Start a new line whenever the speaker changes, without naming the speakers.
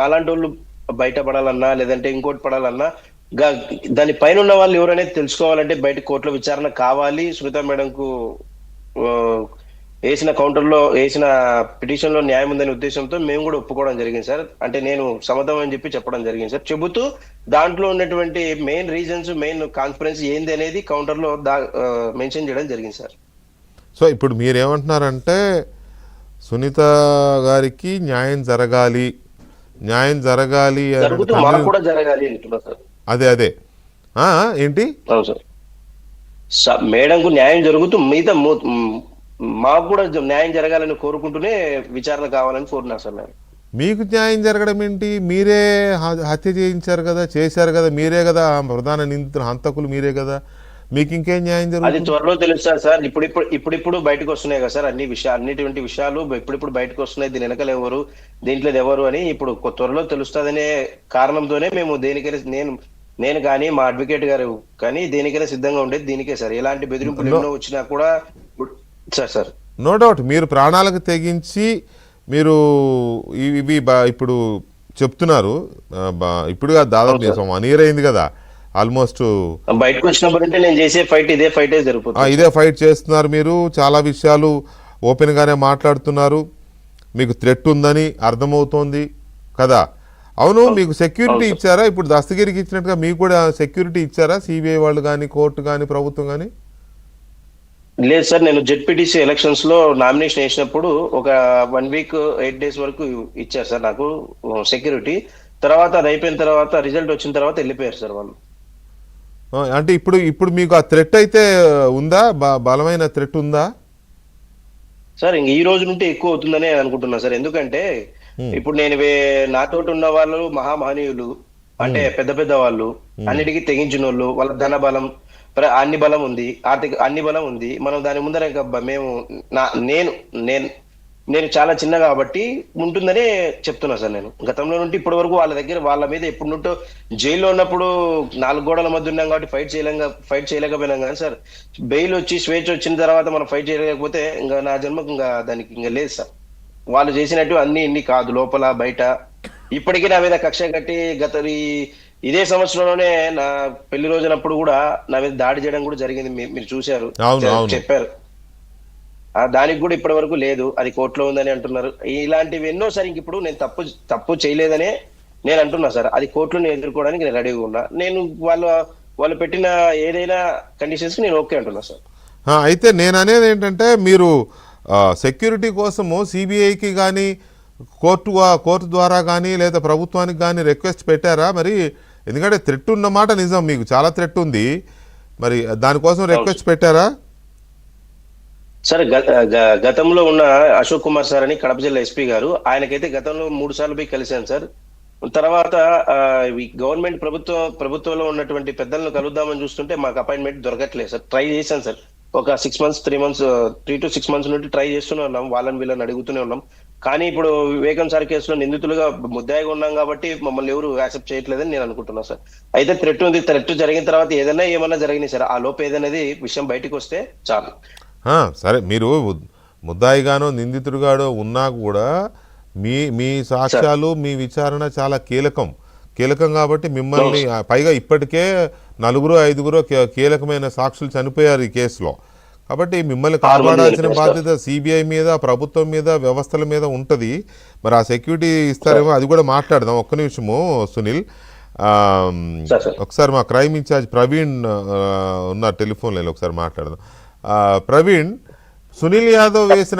అలాంటి వాళ్ళు బయటపడాలన్నా లేదంటే ఇంకోటి పడాలన్నా గా- దాని పైన ఉన్న వాళ్ళు ఎవరనేది తెలుసుకోవాలంటే బయట కోర్టులో విచారణ కావాలి. సునీత మేడంకు ఆ, వేసిన కౌంటర్ లో వేసిన పిటిషన్ లో న్యాయం ఉందనే ఉద్దేశంతో మేము కూడా ఒప్పుకోవడం జరిగింది సార్. అంటే నేను సమ్మతం అని చెప్పి చెప్పడం జరిగింది సార్. చెబుతూ దాంట్లో ఉన్నటువంటి మెయిన్ రీజన్స్ మెయిన్ కాన్ఫరెన్స్ ఏంది అనేది కౌంటర్ లో మెన్షన్ చేయడం జరిగింది సార్.
సో ఇప్పుడు మీరేమంటున్నారంటే సునీత గారికి న్యాయం జరగాలి, న్యాయం జరగాలి అనే
జరుగుతూ మాకు కూడా జరగాలి అంటున్నా సార్.
అదే అదే ఏంటి
అవును సార్. మేడంకు న్యాయం జరుగుతూ మిగతా మాకు కూడా న్యాయం జరగాలని కోరుకుంటూనే విచారణ కావాలని కోరున్నా సార్ నేను.
మీకు న్యాయం జరగడం ఏంటి? మీరే హత్య చేయించారు కదా, చేశారు కదా, మీరే కదా ప్రధాన నిందితులు, హంతకులు మీరే కదా, మీకు ఇంకేం న్యాయం
అది
జరుగుతుంది?
త్వరలో తెలుస్తుంది సార్. ఇప్పుడిప్పుడు బయటకు వస్తున్నాయి కదా సార్ అన్నిటువంటి విషయాలు ఇప్పుడిప్పుడు బయటకు వస్తున్నాయి. దీని వెనకాల ఎవరు, దీంట్లో ఎవరు అని ఇప్పుడు త్వరలో తెలుస్తుందనే కారణంతోనే మేము దేనికైనా నేను కానీ మా అడ్వకేట్ గారు కానీ దేనికైనా సిద్ధంగా ఉండేది దీనికే సార్. ఎలాంటి బెదిరింపులు ఎన్నో వచ్చినా కూడా సార్
నో డౌట్ మీరు ప్రాణాలకు తెగించి మీరు ఇవి ఇప్పుడు చెప్తున్నారు. ఇప్పుడు దాదాపు 1 year అయింది కదా ఆల్మోస్ట్.
బయటకు వచ్చినప్పుడు అంటే నేను చేసే ఫైట్ ఇదే ఫైటే జరుగుతుంది.
ఇదే ఫైట్ చేస్తున్నారు మీరు. చాలా విషయాలు ఓపెన్గానే మాట్లాడుతున్నారు. మీకు థ్రెట్ ఉందని అర్థమవుతోంది కదా. అవును, మీకు సెక్యూరిటీ ఇచ్చారా? ఇప్పుడు దస్తగిరికి ఇచ్చినట్టుగా మీకు కూడా సెక్యూరిటీ ఇచ్చారా సిబిఐ వాళ్ళు కానీ, కోర్టు కానీ, ప్రభుత్వం కానీ?
లేదు సార్, నేను జెడ్పీటీసీ ఎలక్షన్స్ లో నామినేషన్ వేసినప్పుడు ఒక 1 week 8 days వరకు ఇచ్చారు సార్ నాకు సెక్యూరిటీ. తర్వాత అది అయిపోయిన తర్వాత రిజల్ట్ వచ్చిన తర్వాత వెళ్ళిపోయారు సార్ వాళ్ళు.
అంటే ఇప్పుడు మీకు ఆ థ్రెట్ అయితే ఉందా? బలమైన థ్రెట్ ఉందా
సార్? ఇంక ఈ రోజు నుండి ఎక్కువ అవుతుందని అనుకుంటున్నా సార్. ఎందుకంటే ఇప్పుడు నేను నాతోటి ఉన్న వాళ్ళు మహామహనీయులు, అంటే పెద్ద పెద్ద వాళ్ళు, అన్నిటికీ తెగించిన వాళ్ళు, వాళ్ళ ధన బలం అన్ని బలం ఉంది, ఆర్థిక అన్ని బలం ఉంది. మనం దాని ముందర ఇంకా మేము నేను నేను నేను చాలా చిన్న కాబట్టి ఉంటుందనే చెప్తున్నా సార్. నేను గతంలో నుండి ఇప్పటి వరకు వాళ్ళ మీద ఎప్పుడు నుంటో జైల్లో ఉన్నప్పుడు 4 గోడల మధ్య ఉన్నాం కాబట్టి ఫైట్ చేయలేకపోయినాం కానీ సార్, బెయిల్ వచ్చి స్వేచ్ఛ వచ్చిన తర్వాత మనం ఫైట్ చేయలేకపోతే ఇంకా నా జన్మకు ఇంకా దానికి ఇంకా లేదు సార్. వాళ్ళు చేసినట్టు ఇన్ని కాదు, లోపల బయట ఇప్పటికీ నా మీద కక్ష కట్టి ఇదే సంవత్సరంలోనే నా పెళ్లి రోజునప్పుడు కూడా నా మీద దాడి చేయడం కూడా జరిగింది. మీరు చూశారు, చెప్పారు. దానికి కూడా ఇప్పటి వరకు లేదు, అది కోర్టులో ఉందని అంటున్నారు. ఇలాంటివి ఎన్నో సార్. ఇంక ఇప్పుడు నేను తప్పు చేయలేదనే నేను అంటున్నా సార్. అది కోర్టులో నేను ఎదుర్కోవడానికి నేను రెడీగా ఉన్నా. నేను వాళ్ళు పెట్టిన ఏదైనా కండిషన్స్ నేను ఓకే అంటున్నా సార్.
అయితే నేను అనేది ఏంటంటే మీరు సెక్యూరిటీ కోసము సిబిఐకి కానీ కోర్టు ద్వారా కానీ లేదా ప్రభుత్వానికి కానీ రిక్వెస్ట్ పెట్టారా మరి? ఎందుకంటే థ్రెట్ ఉన్నమాట నిజం, మీకు చాలా థ్రెట్ ఉంది. మరి దానికోసం రిక్వెస్ట్ పెట్టారా
సార్? గతంలో ఉన్న అశోక్ కుమార్ సార్ అని కడప జిల్లా ఎస్పీ గారు, ఆయనకైతే గతంలో 3 సార్లు పోయి కలిశాను సార్. తర్వాత గవర్నమెంట్ ప్రభుత్వంలో ఉన్నటువంటి పెద్దలను కలుద్దామని చూస్తుంటే మాకు అపాయింట్మెంట్ దొరకట్లేదు సార్. ట్రై చేశాను సార్, ఒక 3 to 6 months నుండి ట్రై చేస్తూనే ఉన్నాం, వీళ్ళని అడుగుతూనే ఉన్నాం. కానీ ఇప్పుడు వివేకం సార్ కేసులో నిందితులుగా ముద్దాయిగా ఉన్నాం కాబట్టి మమ్మల్ని ఎవరు యాక్సెప్ట్ చేయట్లేదని నేను అనుకుంటున్నా సార్. అయితే థ్రెట్ ఉంది. థ్రెట్ జరిగిన తర్వాత ఏమన్నా జరిగినాయి సార్, ఆ లోపు ఏదనేది విషయం బయటకు వస్తే చాలు.
సరే, మీరు ముద్దాయిగానో నిందితుడుగానో ఉన్నా కూడా మీ సాక్ష్యాలు, మీ విచారణ చాలా కీలకం కాబట్టి మిమ్మల్ని, పైగా ఇప్పటికే 4-5 కీలకమైన సాక్షులు చనిపోయారు ఈ కేసులో. కాబట్టి మిమ్మల్ని కాపాడాల్సిన బాధ్యత సిబిఐ మీద, ప్రభుత్వం మీద, వ్యవస్థల మీద ఉంటుంది. మరి ఆ సెక్యూరిటీ ఇస్తారేమో, అది కూడా మాట్లాడదాం. ఒక్క నిమిషము సునీల్. ఒకసారి మా క్రైమ్ ఇన్ఛార్జ్ ప్రవీణ్ ఉన్న టెలిఫోన్ లైన్ ఒకసారి మాట్లాడదాం. ప్రవీణ్, సునీల్ యాదవ్ వేసిన